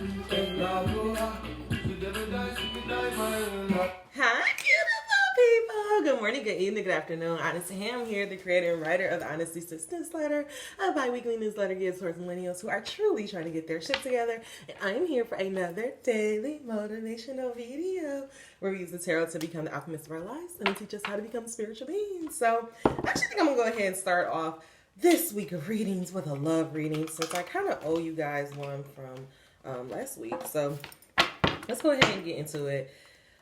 Hi, beautiful people. Good morning, good evening, good afternoon. Honestly, Ham here, the creator and writer of the Honesty Sis newsletter, a bi-weekly newsletter geared towards millennials who are truly trying to get their shit together. And I'm here for another daily motivational video where we use the tarot to become the alchemist of our lives and teach us how to become spiritual beings. So I actually think I'm going to go ahead and start off this week of readings with a love reading, since I kind of owe you guys one from last week. So let's go ahead and get into it.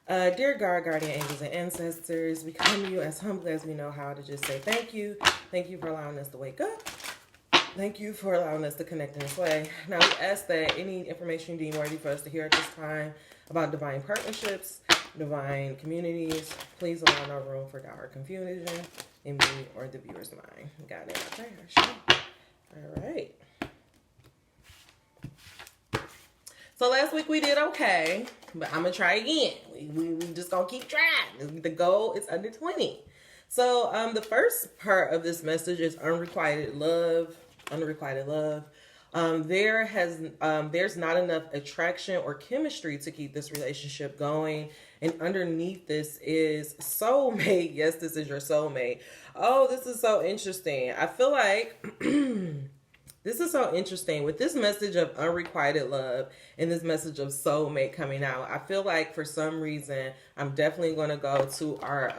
Dear God, guardian angels, and ancestors, we come to you as humbly as we know how to just say thank you. Thank you for allowing us to wake up. Thank you for allowing us to connect in this way. Now, we ask that any information you deem worthy for us to hear at this time about divine partnerships, divine communities, please allow no room for doubt or confusion in me or the viewer's mind. Got it. Okay, sure. All right. So last week we did okay, but I'm going to try again. We just going to keep trying. The goal is under 20. So the first part of this message is unrequited love. Unrequited love. There's not enough attraction or chemistry to keep this relationship going. And underneath this is soulmate. Yes, this is your soulmate. Oh, this is so interesting. I feel like... This is so interesting. With this message of unrequited love and this message of soulmate coming out, I feel like for some reason, I'm definitely going to go to our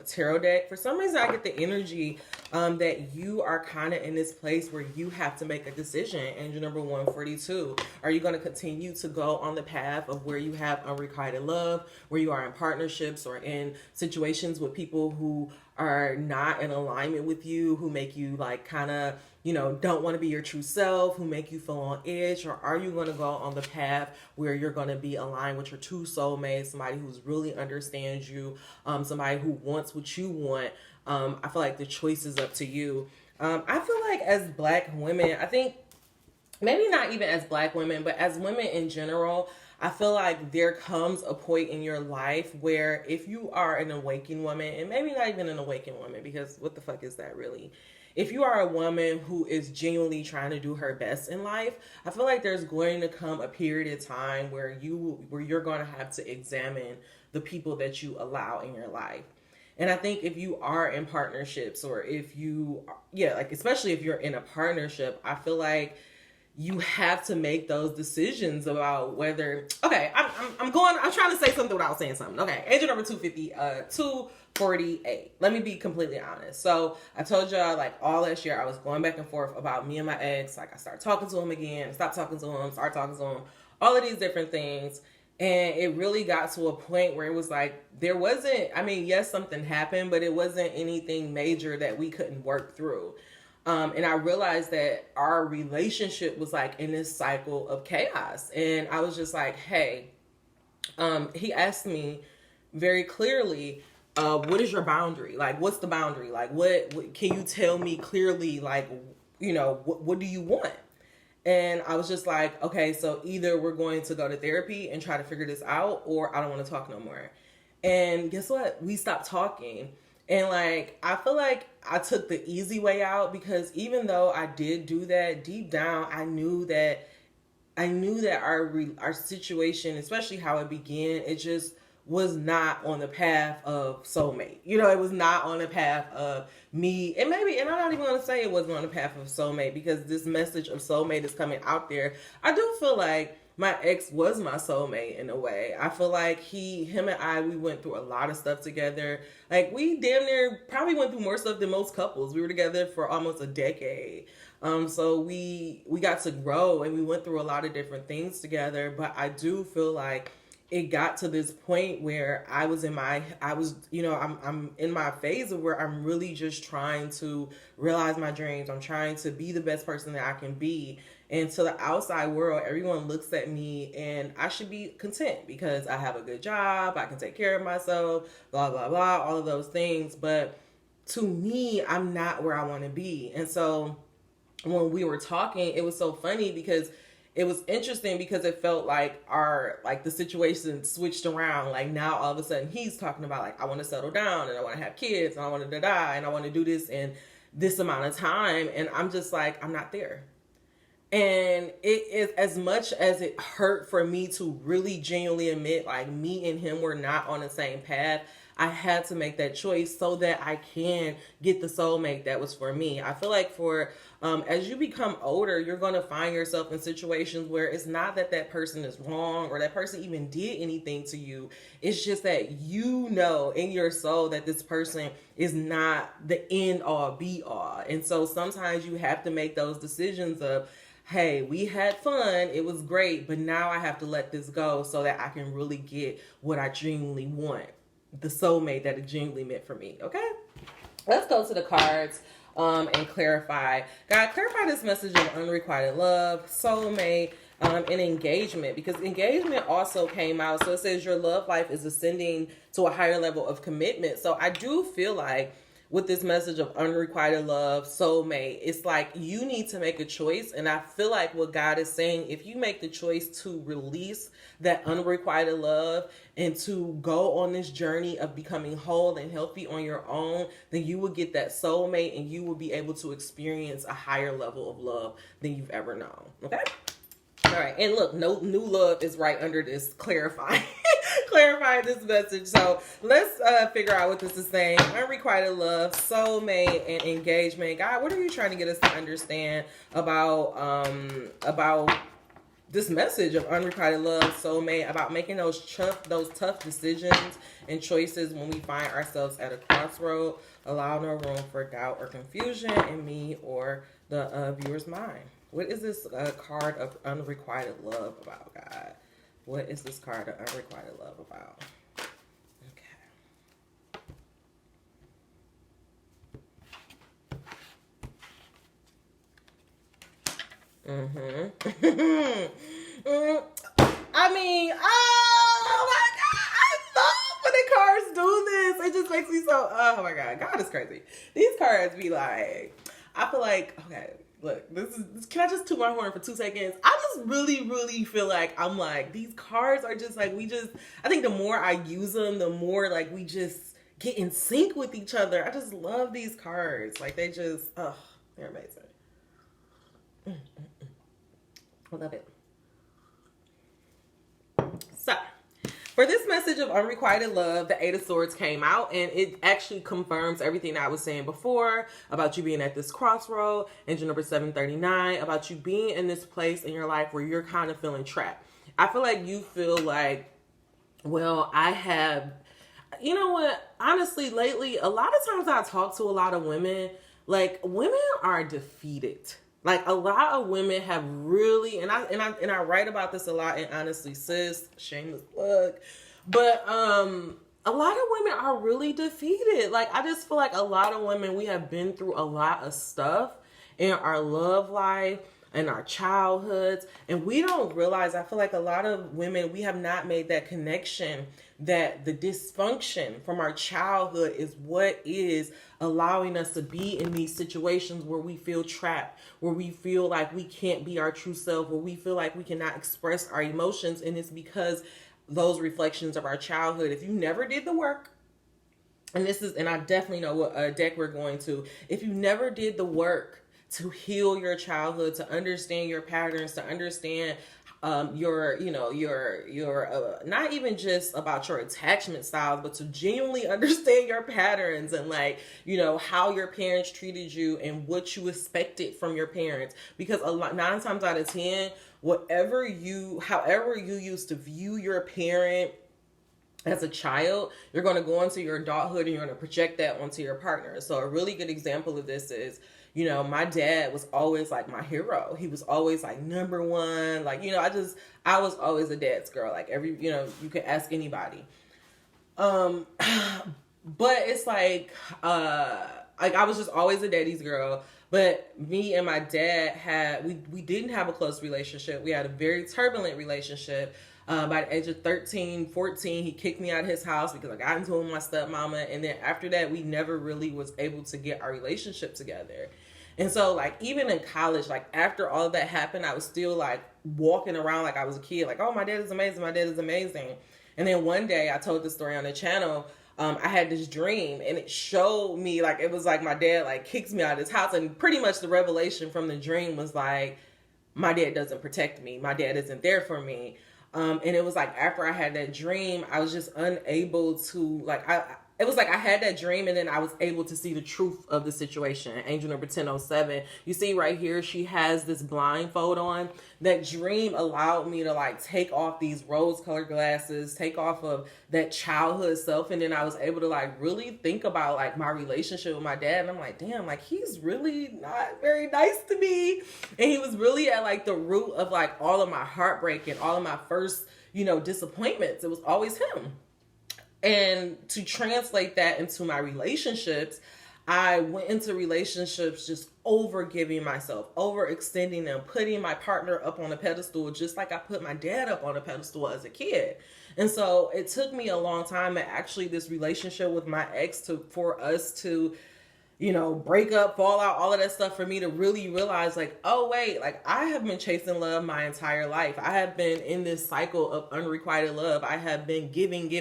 tarot deck. For some reason, I get the energy that you are kind of in this place where you have to make a decision. Angel number 142. Are you going to continue to go on the path of where you have unrequited love, where you are in partnerships or in situations with people who are not in alignment with you, who make you like kind of, you know, don't want to be your true self, who make you feel on edge? Or are you going to go on the path where you're going to be aligned with your true soulmate, somebody who's really understands you, somebody who wants what you want? I feel like the choice is up to you. I feel like as Black women, I think maybe not even as Black women, but as women in general, I feel like there comes a point in your life where if you are an awakened woman, and maybe not even an awakened woman, because what the fuck is that really? If you are a woman who is genuinely trying to do her best in life, I feel like there's going to come a period of time where you're going to have to examine the people that you allow in your life. And I think if you are in partnerships, or if you, like especially if you're in a partnership, I feel like you have to make those decisions about whether, okay, I'm trying to say something without saying something. Okay, angel number 248. Let me be completely honest. So I told y'all like all last year I was going back and forth about me and my ex. Like I started talking to him again, stopped talking to him, started talking to him, all of these different things. And it really got to a point where it was like, there wasn't, I mean, yes, something happened, but it wasn't anything major that we couldn't work through. And I realized that our relationship was like in this cycle of chaos. And I was just like, hey, he asked me very clearly, what is your boundary? Like, what's the boundary? Like, what can you tell me clearly? Like, you know, what do you want? And I was just like, okay, so either we're going to go to therapy and try to figure this out, or I don't want to talk no more. And guess what? We stopped talking. And like, I feel like I took the easy way out, because even though I did do that, deep down, I knew that our situation, especially how it began, it just was not on the path of soulmate. You know, it was not on the path of me. And I'm not even going to say it wasn't on the path of soulmate, because this message of soulmate is coming out there. I do feel like my ex was my soulmate in a way. I feel like him and I, we went through a lot of stuff together. Like we damn near probably went through more stuff than most couples. We were together for almost a decade. So we got to grow and we went through a lot of different things together. But I do feel like it got to this point where I'm in my phase of where I'm really just trying to realize my dreams. I'm trying to be the best person that I can be. And to the outside world, everyone looks at me and I should be content because I have a good job. I can take care of myself, blah, blah, blah, all of those things. But to me, I'm not where I want to be. And so when we were talking, it was so funny because it was interesting because it felt like the situation switched around. Like now all of a sudden he's talking about like, I want to settle down and I want to have kids and I want to die and I want to do this in this amount of time. And I'm just like, I'm not there. And it is, as much as it hurt for me to really genuinely admit, like, me and him were not on the same path, I had to make that choice so that I can get the soulmate that was for me. I feel like as you become older, you're going to find yourself in situations where it's not that that person is wrong or that person even did anything to you. It's just that you know in your soul that this person is not the end all be all. And so sometimes you have to make those decisions of, hey, we had fun, it was great, but now I have to let this go so that I can really get what I genuinely want, the soulmate that it genuinely meant for me. Okay, let's go to the cards and clarify. God, clarify this message of unrequited love, soulmate, and engagement, because engagement also came out. So it says your love life is ascending to a higher level of commitment. So I do feel like with this message of unrequited love, soulmate, it's like you need to make a choice. And I feel like what God is saying, if you make the choice to release that unrequited love and to go on this journey of becoming whole and healthy on your own, then you will get that soulmate and you will be able to experience a higher level of love than you've ever known. Okay? All right. And look, no new love is right under this clarifying this message. So let's figure out what this is saying. Unrequited love, soulmate, and engagement. God, what are you trying to get us to understand about this message of unrequited love, soulmate, about making those tough decisions and choices when we find ourselves at a crossroad? Allow no room for doubt or confusion in me or the viewer's mind. What is this card of unrequited love about, God? What is this card of unrequited love about? Okay. I mean, oh my God, I love when the cards do this. It just makes me so, oh my God is crazy. These cards be like, I feel like, okay, look, can I just toot my horn for 2 seconds? I just really, really feel like I'm like, these cards are just like, I think the more I use them, the more like we just get in sync with each other. I just love these cards. Like they're amazing. I love it. So, for this message of unrequited love, the Eight of Swords came out, and it actually confirms everything I was saying before about you being at this crossroad. Engine number 739, about you being in this place in your life where you're kind of feeling trapped. I feel like you feel like, well, you know what? Honestly, lately, a lot of times I talk to a lot of women, like women are defeated. Like a lot of women have really, and I write about this a lot in Honestly Sis, shameless plug, but a lot of women are really defeated. Like I just feel like a lot of women, we have been through a lot of stuff in our love life and our childhoods, and we don't realize, I feel like a lot of women, we have not made that connection that the dysfunction from our childhood is what is allowing us to be in these situations where we feel trapped, where we feel like we can't be our true self, where we feel like we cannot express our emotions. And it's because those reflections of our childhood. If you never did the work, and I definitely know what deck we're going to, if you never did the work to heal your childhood, to understand your patterns, to understand your not even just about your attachment styles, but to genuinely understand your patterns and like, how your parents treated you and what you expected from your parents. Because 9 times out of 10, however you used to view your parent as a child, you're going to go into your adulthood and you're going to project that onto your partner. So a really good example of this is, my dad was always like my hero. He was always like number one. Like, I was always a dad's girl. Like you could ask anybody. But it's like I was just always a daddy's girl. But me and my dad we didn't have a close relationship. We had a very turbulent relationship. By the age of 13, 14, he kicked me out of his house because I got into it with my stepmama. And then after that, we never really was able to get our relationship together. And so, like, even in college, like, after all of that happened, I was still, like, walking around like I was a kid. Like, oh, my dad is amazing. My dad is amazing. And then one day, I told this story on the channel. I had this dream, and it showed me, like, it was like my dad, like, kicks me out of his house. And pretty much the revelation from the dream was, like, my dad doesn't protect me. My dad isn't there for me. And it was like after I had that dream, I was just unable to like it was like I had that dream and then I was able to see the truth of the situation. Angel number 1007. You see right here, she has this blindfold on. That dream allowed me to like take off these rose colored glasses, take off of that childhood self. And then I was able to like really think about like my relationship with my dad. And I'm like, damn, like he's really not very nice to me. And he was really at like the root of like all of my heartbreak and all of my first, disappointments. It was always him. And to translate that into my relationships, I went into relationships just over giving myself, overextending them, putting my partner up on a pedestal, just like I put my dad up on a pedestal as a kid. And so it took me a long time, and actually this relationship with my ex for us to break up, fall out, all of that stuff, for me to really realize like, oh wait, like I have been chasing love my entire life. I have been in this cycle of unrequited love. I have been giving,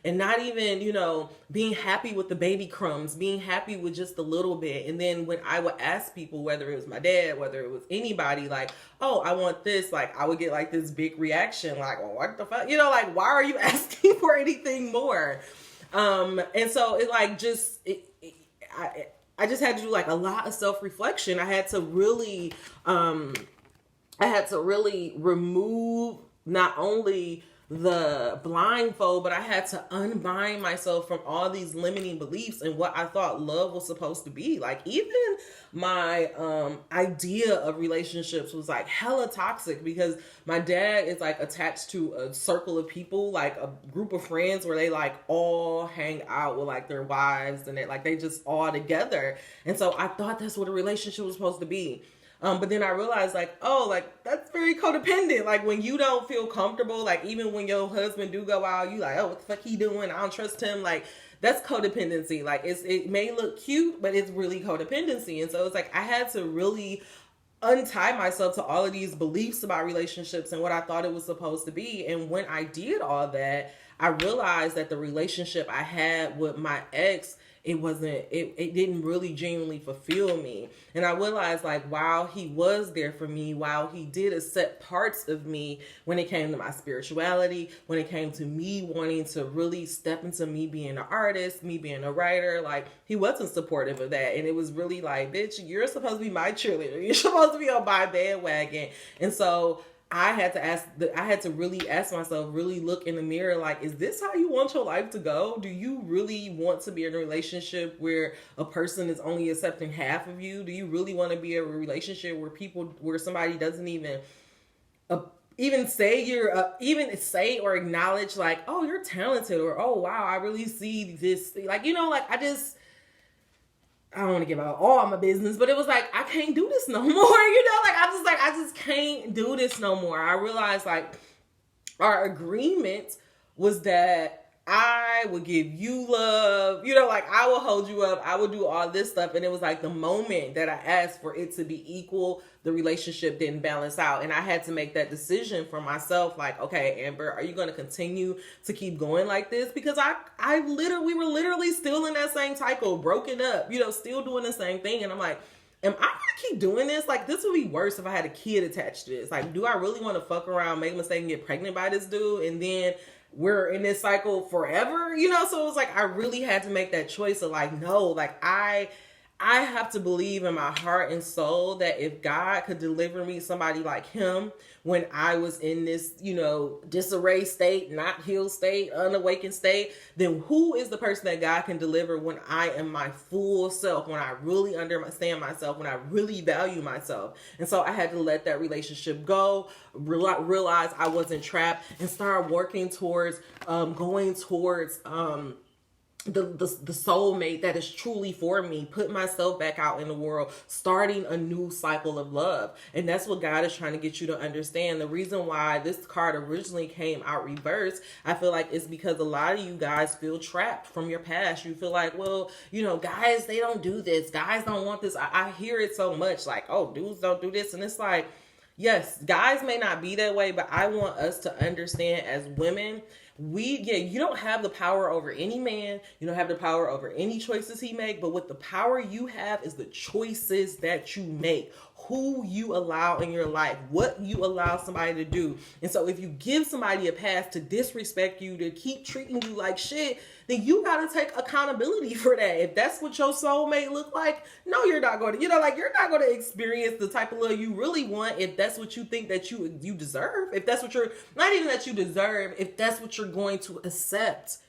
and not even, being happy with the baby crumbs, being happy with just a little bit. And then when I would ask people, whether it was my dad, whether it was anybody, like, oh, I want this, like I would get like this big reaction, like, well, what the fuck? Like, why are you asking for anything more? And so it like just, I just had to do like a lot of self-reflection. I had to really remove not only the blindfold, but I had to unbind myself from all these limiting beliefs and what I thought love was supposed to be. Like even my idea of relationships was like hella toxic, because my dad is like attached to a circle of people, like a group of friends where they like all hang out with like their wives, and they just all together. And so I thought that's what a relationship was supposed to be. But then I realized like, oh, like that's very codependent. Like when you don't feel comfortable, like even when your husband do go out, you like, oh, what the fuck he doing? I don't trust him. Like that's codependency. Like it may look cute, but it's really codependency. And so it's like I had to really untie myself to all of these beliefs about relationships and what I thought it was supposed to be. And when I did all that, I realized that the relationship I had with my ex, it didn't really genuinely fulfill me. And I realized like while he was there for me, while he did accept parts of me when it came to my spirituality, when it came to me wanting to really step into me being an artist, me being a writer, like he wasn't supportive of that. And it was really like, bitch, you're supposed to be my cheerleader. You're supposed to be on my bandwagon. And so I had to really ask myself, really look in the mirror, like, is this how you want your life to go? Do you really want to be in a relationship where a person is only accepting half of you? Do you really want to be in a relationship where somebody doesn't even say or acknowledge like, oh, you're talented, or oh wow, I really see this, like, I don't want to give out all my business, but it was like, I can't do this no more. I just can't do this no more. I realized like our agreement was that I would give you love, like I will hold you up. I will do all this stuff. And it was like the moment that I asked for it to be equal, the relationship didn't balance out. And I had to make that decision for myself. Like, okay, Amber, are you going to continue to keep going like this? Because we were literally still in that same cycle, broken up, still doing the same thing. And I'm like, am I going to keep doing this? Like, this would be worse if I had a kid attached to this. Like, do I really want to fuck around, make a mistake, and get pregnant by this dude? And then we're in this cycle forever, So it was like, I really had to make that choice of like, no, like I have to believe in my heart and soul that if God could deliver me somebody like him when I was in this, disarray state, not healed state, unawakened state, then who is the person that God can deliver when I am my full self, when I really understand myself, when I really value myself? And so I had to let that relationship go, realize I wasn't trapped, and start working towards going towards the soulmate that is truly for me, put myself back out in the world, starting a new cycle of love. And that's what God is trying to get you to understand. The reason why this card originally came out reversed, I feel like it's because a lot of you guys feel trapped from your past. You feel like, well, guys, they don't do this. Guys don't want this. I hear it so much, like, oh, dudes don't do this. And it's like, yes, guys may not be that way, but I want us to understand as women, You don't have the power over any man. You don't have the power over any choices he make. But what the power you have is the choices that you make, who you allow in your life, what you allow somebody to do. And so if you give somebody a pass to disrespect you, to keep treating you like shit, then you got to take accountability for that. If that's what your soulmate look like, no, you're not going to, you're not going to experience the type of love you really want if that's what you think that you deserve. If that's what you're, not even that you deserve, if that's what you're going to accept.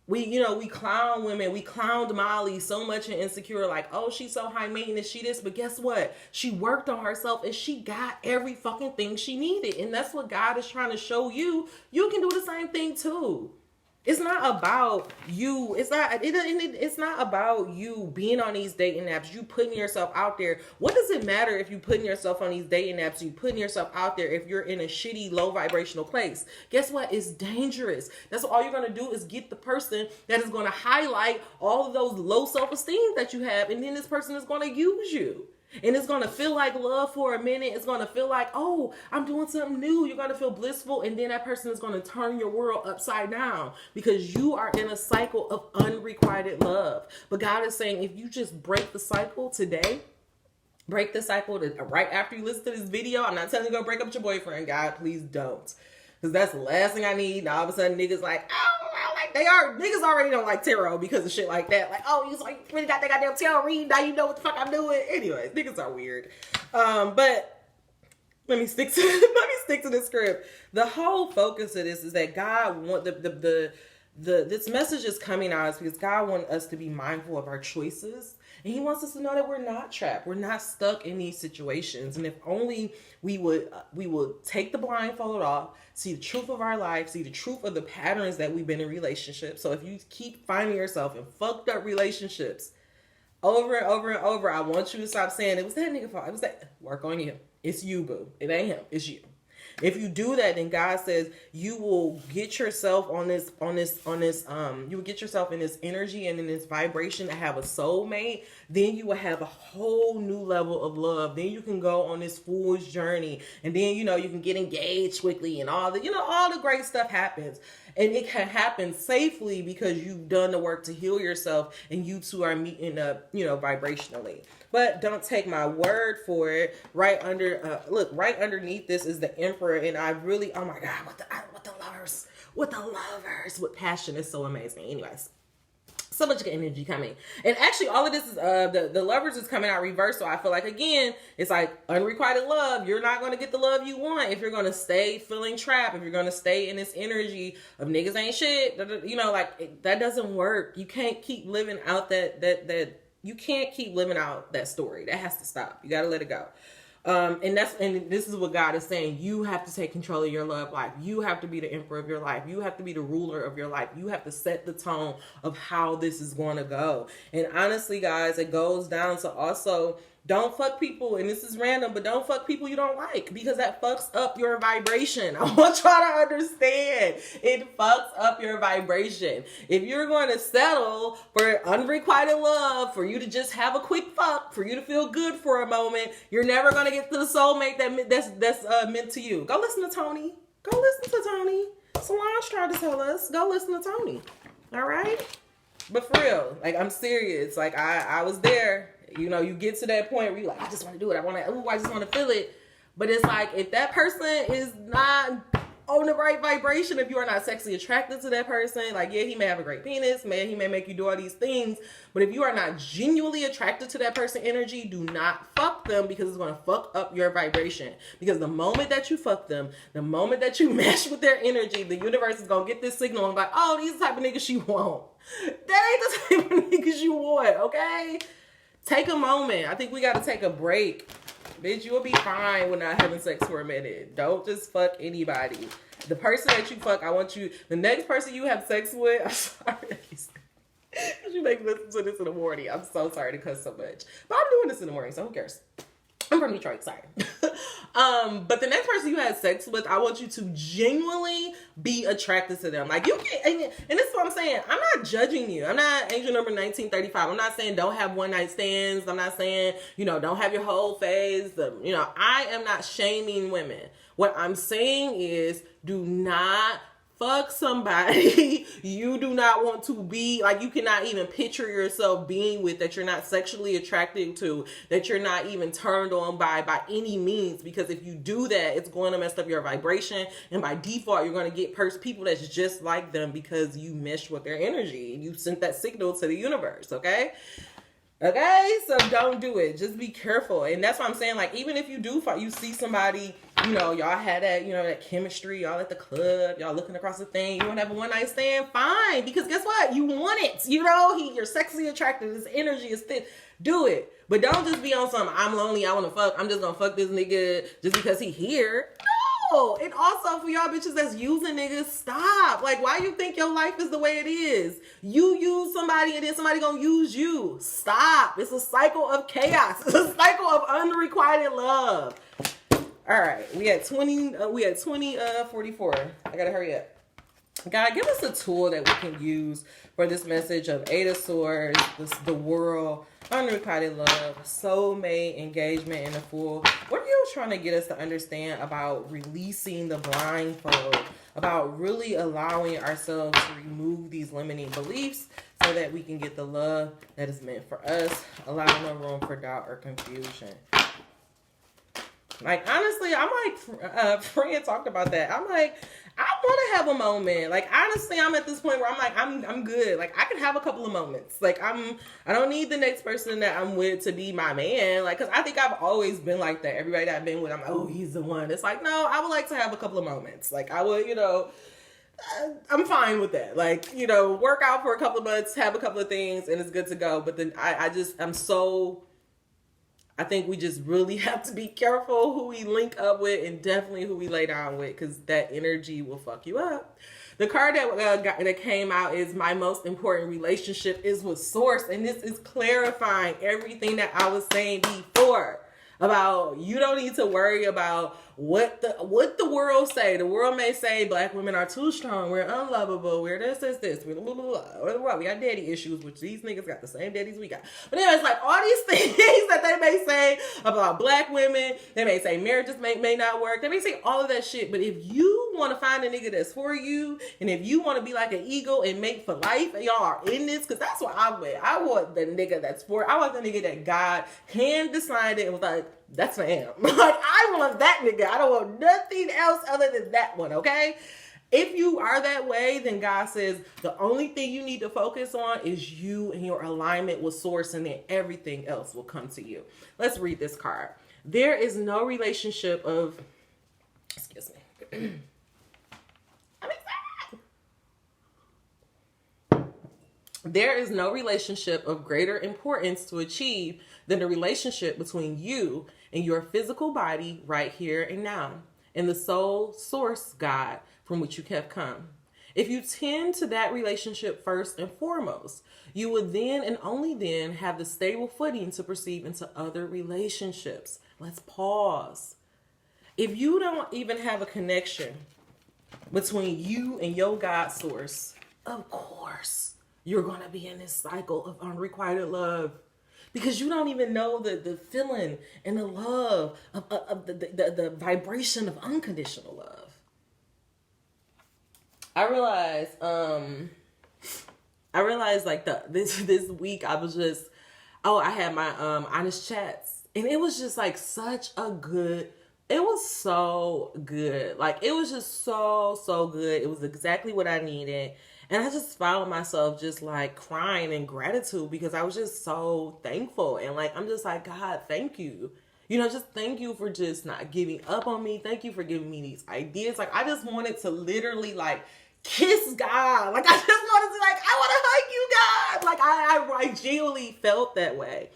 We clown women. We clowned Molly so much in Insecure, like, oh, she's so high maintenance, she this. But guess what? She worked on herself and she got every fucking thing she needed. And that's what God is trying to show you. You can do the same thing too. It's not about you. It's not about you being on these dating apps, you putting yourself out there. What does it matter if you putting yourself on these dating apps, you putting yourself out there if you're in a shitty, low vibrational place? Guess what? It's dangerous. That's all you're going to do is get the person that is going to highlight all of those low self-esteem that you have. And then this person is going to use you. And it's going to feel like love for a minute. It's going to feel like, oh, I'm doing something new. You're going to feel blissful. And then that person is going to turn your world upside down because you are in a cycle of unrequited love. But God is saying, if you just break the cycle today, break the cycle right after you listen to this video. I'm not telling you to go break up with your boyfriend. God, please don't. Because that's the last thing I need. And all of a sudden niggas like, oh, niggas already don't like tarot because of shit like that. Like, oh, you really got that goddamn tarot read. Now you know what the fuck I'm doing. Anyways, niggas are weird. But let me stick to the script. The whole focus of this is that God want this message is coming out because God wants us to be mindful of our choices. And he wants us to know that we're not trapped. We're not stuck in these situations. And if only we would take the blindfold off, see the truth of our life, see the truth of the patterns that we've been in relationships. So if you keep finding yourself in fucked up relationships over and over and over, I want you to stop saying, it was that nigga fault. It was that. Work on you. It's you, boo. It ain't him. It's you. If you do that, then God says you will get yourself you will get yourself in this energy and in this vibration to have a soulmate. Then you will have a whole new level of love. Then you can go on this fool's journey. And then, you can get engaged quickly and all the great stuff happens. And it can happen safely because you've done the work to heal yourself and you two are meeting up, vibrationally. But don't take my word for it. Right underneath this is the Emperor. And I really, oh my God, with the lovers, with passion is so amazing. Anyways, so much good energy coming. And actually all of this is, the lovers is coming out reverse. So I feel like, again, it's like unrequited love. You're not going to get the love you want if you're going to stay feeling trapped, if you're going to stay in this energy of niggas ain't shit, that doesn't work. You can't keep living out you can't keep living out that story. That has to stop. You got to let it go. And this is what God is saying. You have to take control of your love life. You have to be the emperor of your life. You have to be the ruler of your life. You have to set the tone of how this is going to go. And honestly, guys, it goes down to also don't fuck people, and this is random, but don't fuck people you don't like because that fucks up your vibration. I want y'all to understand. It fucks up your vibration. If you're going to settle for unrequited love, for you to just have a quick fuck, for you to feel good for a moment, you're never going to get to the soulmate that's meant to you. Go listen to Tony. Solange tried to tell us. Go listen to Tony. All right? But for real, like, I'm serious. Like, I was there. You get to that point where you're like, I just want to do it. I just want to feel it. But it's like, if that person is not on the right vibration, if you are not sexually attracted to that person, like, yeah, he may have a great penis, he may make you do all these things. But if you are not genuinely attracted to that person energy, do not fuck them because it's going to fuck up your vibration. Because the moment that you fuck them, the moment that you mesh with their energy, the universe is going to get this signal and be like, oh, these are the type of niggas you want. That ain't the type of niggas you want, okay? Take a moment. I think we got to take a break. Bitch, you'll be fine when not having sex for a minute. Don't just fuck anybody. The person that you fuck, the next person you have sex with, I'm sorry. You make me listen to this in the morning. I'm so sorry to cuss so much. But I'm doing this in the morning, so who cares? I'm from Detroit, sorry. But the next person you had sex with, I want you to genuinely be attracted to them. Like, you can, and this is what I'm saying. I'm not judging you. I'm not angel number 1935. I'm not saying don't have one night stands. I'm not saying, don't have your whole phase. I am not shaming women. What I'm saying is do not fuck somebody you do not want to be, like, you cannot even picture yourself being with, that you're not sexually attracted to, that you're not even turned on by any means, because if you do that, it's going to mess up your vibration, and by default you're going to get people that's just like them because you mesh with their energy and you sent that signal to the universe. Okay, so don't do it. Just be careful. And that's what I'm saying. Like, even if you do fight, you see somebody, you know, y'all had that, you know, that chemistry, y'all at the club, y'all looking across the thing, you want to have a one night stand, fine. Because guess what? You want it. You know, you're sexually attracted. His energy is thick. Do it. But don't just be on some, I'm lonely, I want to fuck, I'm just going to fuck this nigga just because he here. No. And also for y'all bitches that's using niggas, stop. Like, why you think your life is the way it is? You use somebody and then somebody gonna use you. Stop. It's a cycle of chaos. It's a cycle of unrequited love. All right, we had 44. I gotta hurry up. God, give us a tool that we can use for this message of Eight of Swords, the world, unrequited love, soulmate, engagement, and the Fool. What are you trying to get us to understand about releasing the blindfold, about really allowing ourselves to remove these limiting beliefs so that we can get the love that is meant for us, allowing no room for doubt or confusion? Like, honestly, I'm like, Freya talked about that. I'm like, I want to have a moment. Like, honestly, I'm at this point where I'm like, I'm good. Like, I can have a couple of moments. Like, I don't need the next person that I'm with to be my man. Like, because I think I've always been like that. Everybody that I've been with, I'm like, oh, he's the one. It's like, no, I would like to have a couple of moments. Like, I would, you know, I'm fine with that. Like, you know, work out for a couple of months, have a couple of things, and it's good to go. But then I think we just really have to be careful who we link up with, and definitely who we lay down with, because that energy will fuck you up. The card that came out is my most important relationship is with Source, and this is clarifying everything that I was saying before about you don't need to worry about what the world say. The world may say black women are too strong, we're unlovable, we're this, we're blah, blah, blah. We got daddy issues, which these niggas got the same daddies we got. But anyway, it's like all these things that they may say about black women. They may say marriages may not work. They may say all of that shit. But if you want to find a nigga that's for you, and if you want to be like an eagle and mate for life, and y'all are in this, because that's what I want. I want the nigga that's for. I want the nigga that God hand decided and was like, that's for him. Like, I want that nigga. I don't want nothing else other than that one, okay? If you are that way, then God says the only thing you need to focus on is you and your alignment with Source, and then everything else will come to you. Let's read this card. There is no relationship of... Excuse me. I'm excited. There is no relationship of greater importance to achieve than the relationship between you and your physical body right here and now, and the soul source God from which you have come. If you tend to that relationship first and foremost, you will then and only then have the stable footing to perceive into other relationships. Let's pause. If you don't even have a connection between you and your God source, of course, you're going to be in this cycle of unrequited love. Because you don't even know the feeling and the love of the vibration of unconditional love. I realized like this week I was just, I had my honest chats, and it was just like it was so good. Like, it was just so good. It was exactly what I needed. And I just found myself just like crying in gratitude, because I was just so thankful. And like, I'm just like, God, thank you. You know, just thank you for just not giving up on me. Thank you for giving me these ideas. Like, I just wanted to literally like kiss God. Like, I just wanted to like, I want to hug you, God. Like, I genuinely felt that way.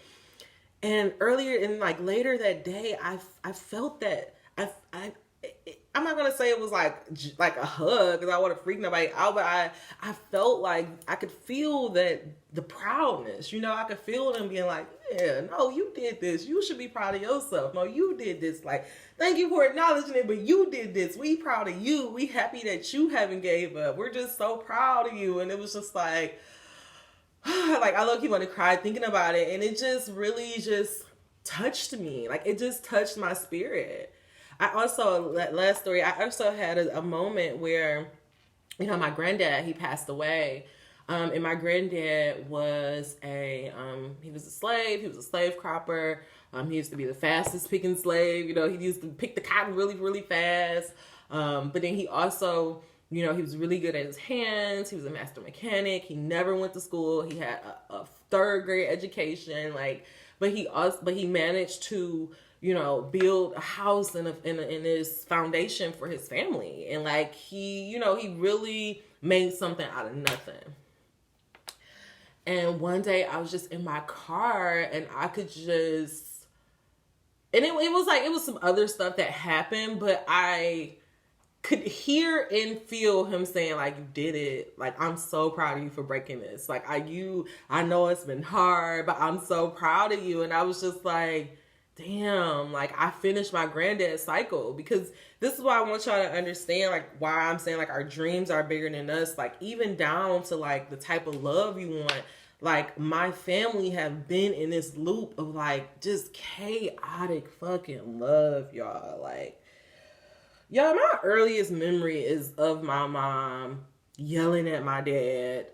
And earlier in like later that day, I felt that I'm not going to say it was like a hug, because I want to freak nobody out, but I felt like I could feel that the proudness, you know, I could feel them being like, yeah, no, you did this. You should be proud of yourself. No, you did this. Like, thank you for acknowledging it, but you did this. We proud of you. We happy that you haven't gave up. We're just so proud of you. And it was just like I low-key want to cry thinking about it. And it just really just touched me. Like, it just touched my spirit. I also had a moment where my granddad, he passed away. And my granddad was he was a slave. He was a slave cropper. He used to be the fastest picking slave. He used to pick the cotton really, really fast. But then he also, he was really good at his hands. He was a master mechanic. He never went to school. He had a third grade education. But he managed to, build a house and his foundation for his family. And he really made something out of nothing. And one day I was just in my car and I could just, and it was some other stuff that happened, but I could hear and feel him saying, you did it. I'm so proud of you for breaking this. I know it's been hard, but I'm so proud of you. And I was just like, damn, I finished my granddad's cycle. Because this is why I want y'all to understand, why I'm saying, our dreams are bigger than us. Even down to, the type of love you want. My family have been in this loop of, just chaotic fucking love, y'all. Y'all, my earliest memory is of my mom yelling at my dad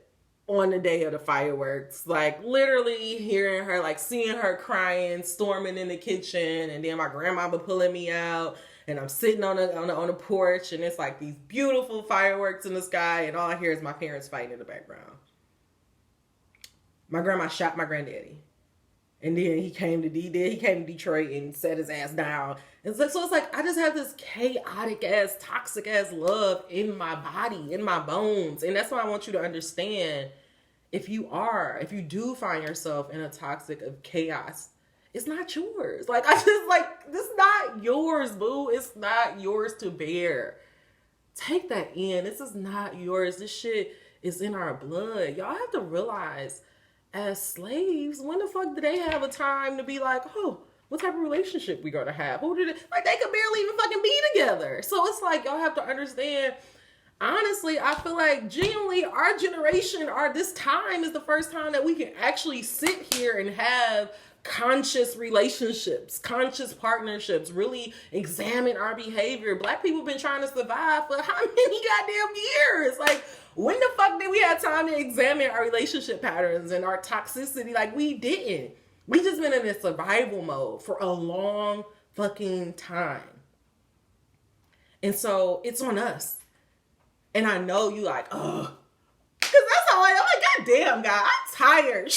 on the day of the fireworks. Literally hearing her, seeing her crying, storming in the kitchen, and then my grandmama pulling me out, and I'm sitting on the porch, and it's these beautiful fireworks in the sky, and all I hear is my parents fighting in the background. My grandma shot my granddaddy. And then he came to Detroit and set his ass down. And so it's I just have this chaotic ass, toxic ass love in my body, in my bones. And that's why I want you to understand, if you do find yourself in a toxic of chaos, it's not yours. This is not yours, boo. It's not yours to bear. Take that in. This is not yours. This shit is in our blood. Y'all have to realize, as slaves, when the fuck did they have a time to be oh, what type of relationship we gonna have? Who did it? They could barely even fucking be together. So it's y'all have to understand, honestly, I feel genuinely our generation, this time is the first time that we can actually sit here and have conscious relationships, conscious partnerships, really examine our behavior. Black people been trying to survive for how many goddamn years? When the fuck did we have time to examine our relationship patterns and our toxicity? We didn't. We just been in a survival mode for a long fucking time. And so it's on us. And I know you ugh. Because that's how I'm God damn, God, I'm tired.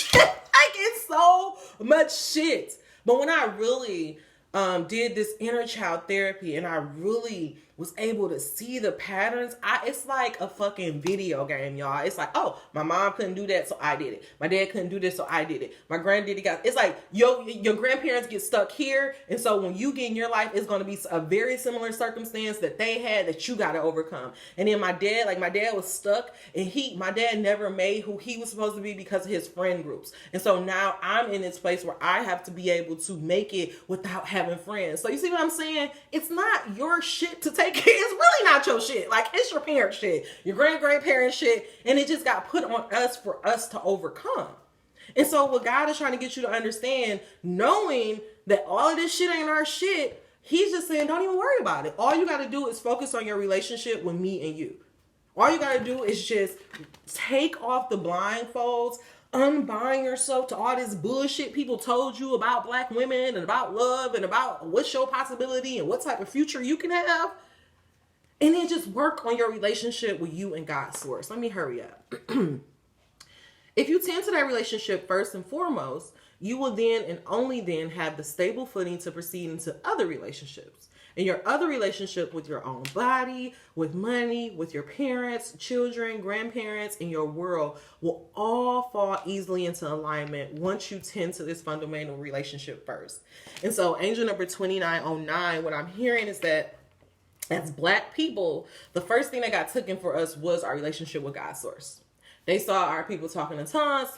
It's so much shit. But when I really did this inner child therapy and I really was able to see the patterns, it's like a fucking video game, y'all. It's oh, my mom couldn't do that, so I did it. My dad couldn't do this, so I did it. My granddaddy it's your grandparents get stuck here, and so when you get in your life, it's going to be a very similar circumstance that they had that you got to overcome. And then my dad was stuck, and my dad never made who he was supposed to be because of his friend groups. And so now I'm in this place where I have to be able to make it without having friends. So you see what I'm saying? It's not your shit to take. It's really not your shit. It's your parents' shit, your grandparents' shit, and it just got put on us for us to overcome. And so what God is trying to get you to understand, knowing that all of this shit ain't our shit, he's just saying, don't even worry about it. All you got to do is focus on your relationship with me and you. All you got to do is just take off the blindfolds, unbind yourself to all this bullshit people told you about Black women and about love and about what's your possibility and what type of future you can have. And then just work on your relationship with you and God's source. Let me hurry up. If you tend to that relationship first and foremost, you will then and only then have the stable footing to proceed into other relationships. And your other relationship with your own body, with money, with your parents, children, grandparents, and your world will all fall easily into alignment once you tend to this fundamental relationship first. And so angel number 2909, what I'm hearing is that as Black people, the first thing that got taken for us was our relationship with God's source. They saw our people talking in tongues,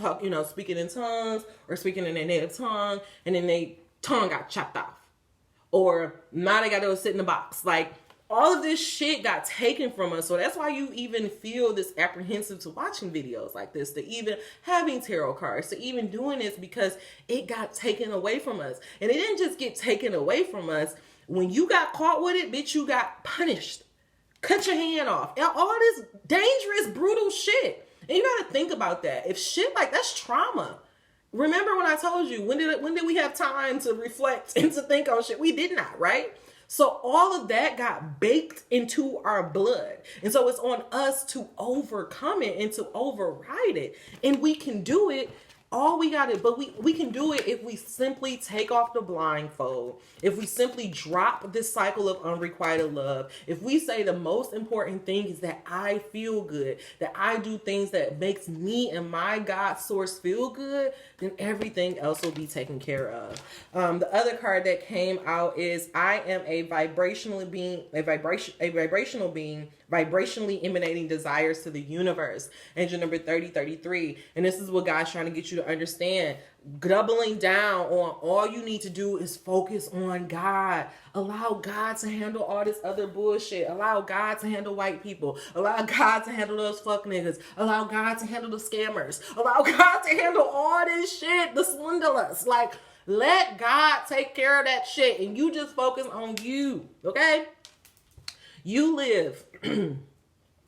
speaking in tongues or speaking in their native tongue, and then their tongue got chopped off. Or now they got to go sit in the box. All of this shit got taken from us. So that's why you even feel this apprehensive to watching videos like this, to even having tarot cards, to even doing this, because it got taken away from us. And it didn't just get taken away from us. When you got caught with it, bitch, you got punished. cut your hand off. All this dangerous, brutal shit. And you got to think about that. If shit like that's trauma. Remember when I told you, when did we have time to reflect and to think on shit? We did not, right? So all of that got baked into our blood. And so it's on us to overcome it and to override it. And we can do it. All we got it, but we can do it if we simply take off the blindfold, if we simply drop this cycle of unrequited love, if we say the most important thing is that I feel good, that I do things that makes me and my God source feel good, then everything else will be taken care of. The other card that came out is I am a vibrational being, vibrationally emanating desires to the universe. Angel number 3033. And this is what God's trying to get you to understand. Doubling down on all you need to do is focus on God. Allow God to handle all this other bullshit. Allow God to handle white people. Allow God to handle those fuck niggas. Allow God to handle the scammers. Allow God to handle all this shit, the swindlers. Like, let God take care of that shit and you just focus on you, okay? You live in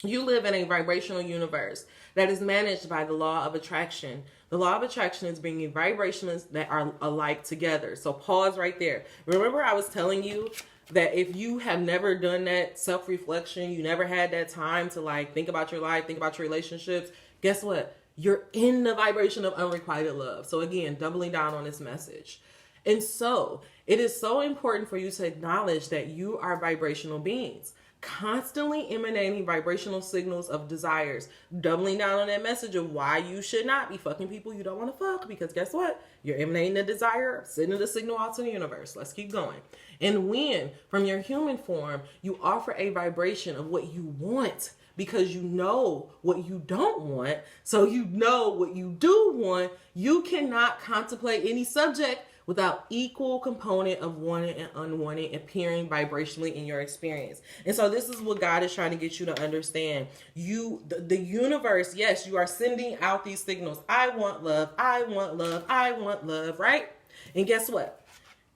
a vibrational universe that is managed by the law of attraction. The law of attraction is bringing vibrations that are alike together. So pause right there. Remember I was telling you that if you have never done that self-reflection, you never had that time to like think about your life, think about your relationships, guess what? You're in the vibration of unrequited love. So again, doubling down on this message. And so it is so important for you to acknowledge that you are vibrational beings, constantly emanating vibrational signals of desires, doubling down on that message of why you should not be fucking people you don't want to fuck, because guess what? You're emanating a desire, sending the signal out to the universe. Let's keep going. And when, from your human form, you offer a vibration of what you want, because you know what you don't want, so you know what you do want, you cannot contemplate any subject without equal component of wanted and unwanted appearing vibrationally in your experience. And so this is what God is trying to get you to understand. The universe, yes, you are sending out these signals. I want love, I want love, I want love, right? And guess what?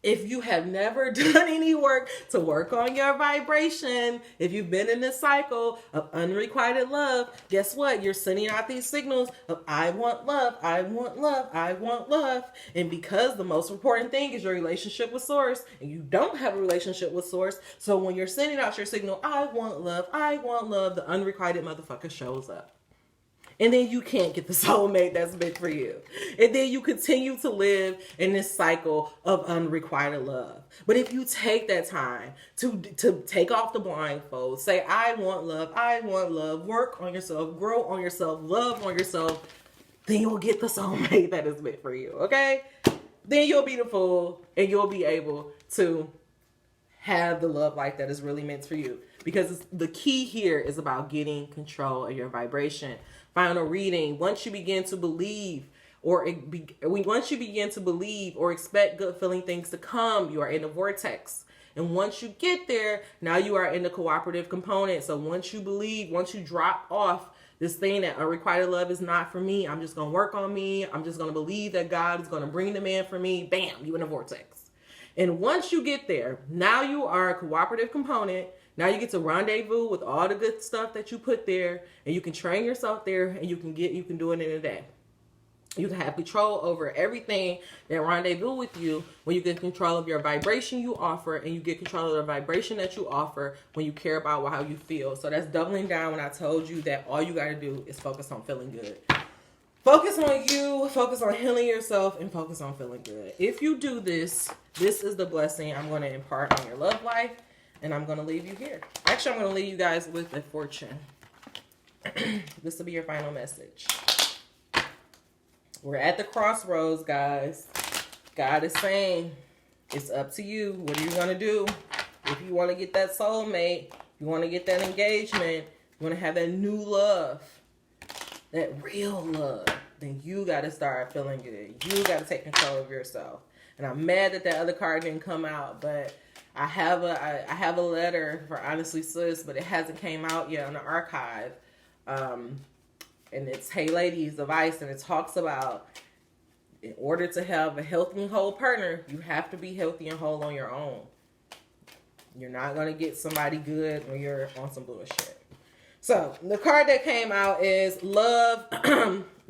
If you have never done any work to work on your vibration, if you've been in this cycle of unrequited love, guess what? You're sending out these signals of I want love, I want love, I want love. And because the most important thing is your relationship with Source, and you don't have a relationship with Source, so when you're sending out your signal, I want love, the unrequited motherfucker shows up. And then you can't get the soulmate that's meant for you. And then you continue to live in this cycle of unrequited love. But if you take that time to take off the blindfold, say, I want love, work on yourself, grow on yourself, love on yourself, then you'll get the soulmate that is meant for you, okay? Then you'll be the fool and you'll be able to have the love life that is really meant for you. Because the key here is about getting control of your vibration. Final reading. Once you begin to believe or expect good feeling things to come, you are in the vortex. And once you get there, now you are in the cooperative component. So once you believe, once you drop off this thing that unrequited love is not for me, I'm just going to work on me, I'm just going to believe that God is going to bring the man for me, bam, you in the vortex. And once you get there, now you are a cooperative component. Now you get to rendezvous with all the good stuff that you put there, and you can train yourself there, and you can do it in a day. You can have control over everything that rendezvous with you when you get control of your vibration you offer, and you get control of the vibration that you offer when you care about how you feel. So that's doubling down when I told you that all you got to do is focus on feeling good. Focus on you, focus on healing yourself, and focus on feeling good. If you do this, this is the blessing I'm going to impart on your love life. And I'm going to leave you here. Actually, I'm going to leave you guys with a fortune. This will be your final message. We're at the crossroads, guys. God is saying, it's up to you. What are you going to do? If you want to get that soulmate, you want to get that engagement, you want to have that new love, that real love, then you got to start feeling good. You got to take control of yourself. And I'm mad that other card didn't come out, but I have a letter for Honestly Sis, but it hasn't came out yet on the archive. And it's Hey Ladies advice, and it talks about in order to have a healthy and whole partner, you have to be healthy and whole on your own. You're not going to get somebody good when you're on some bullshit. So the card that came out is love,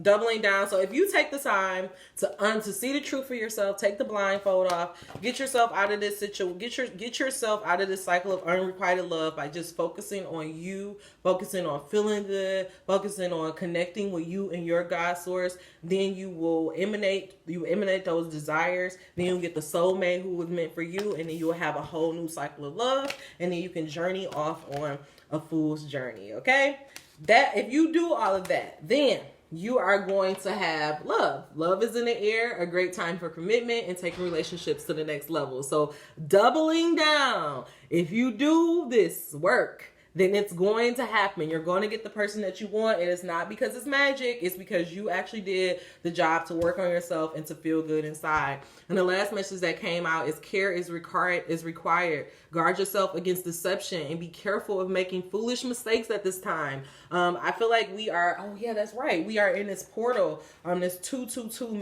doubling down. So if you take the time to see the truth for yourself, take the blindfold off, get yourself out of this situation, get yourself out of this cycle of unrequited love by just focusing on you, focusing on feeling good, focusing on connecting with you and your God source. Then you will emanate those desires. Then you'll get the soulmate who was meant for you, and then you'll have a whole new cycle of love, and then you can journey off on a fool's journey. Okay, that if you do all of that, then you are going to have love. Love is in the air, a great time for commitment and taking relationships to the next level. So doubling down, if you do this work, then it's going to happen. You're going to get the person that you want. And it's not because it's magic. It's because you actually did the job to work on yourself and to feel good inside. And the last message that came out is care is required. Guard yourself against deception and be careful of making foolish mistakes at this time. I feel like we are, oh yeah, that's right. We are in this portal, this 222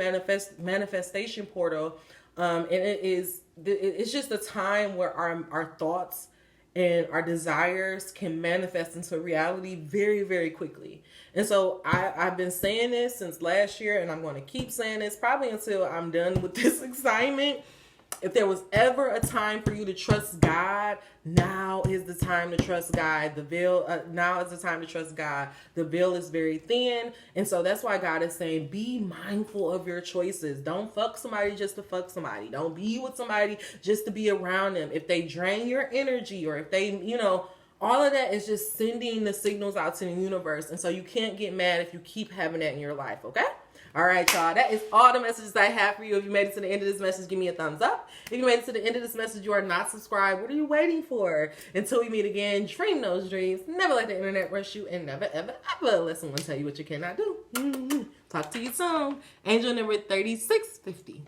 manifestation portal. And it's just a time where our thoughts and our desires can manifest into reality very, very quickly. And so I've been saying this since last year, and I'm going to keep saying this probably until I'm done with this assignment. If there was ever a time for you to trust God, now is the time to trust God. Now is the time to trust God. The veil is very thin. And so that's why God is saying, be mindful of your choices. Don't fuck somebody just to fuck somebody. Don't be with somebody just to be around them. If they drain your energy, or if they, all of that is just sending the signals out to the universe. And so you can't get mad if you keep having that in your life. Okay? All right, y'all. That is all the messages I have for you. If you made it to the end of this message, give me a thumbs up. If you made it to the end of this message, you are not subscribed. What are you waiting for? Until we meet again, dream those dreams. Never let the internet rush you, and never, ever, ever let someone tell you what you cannot do. Talk to you soon. Angel number 3650.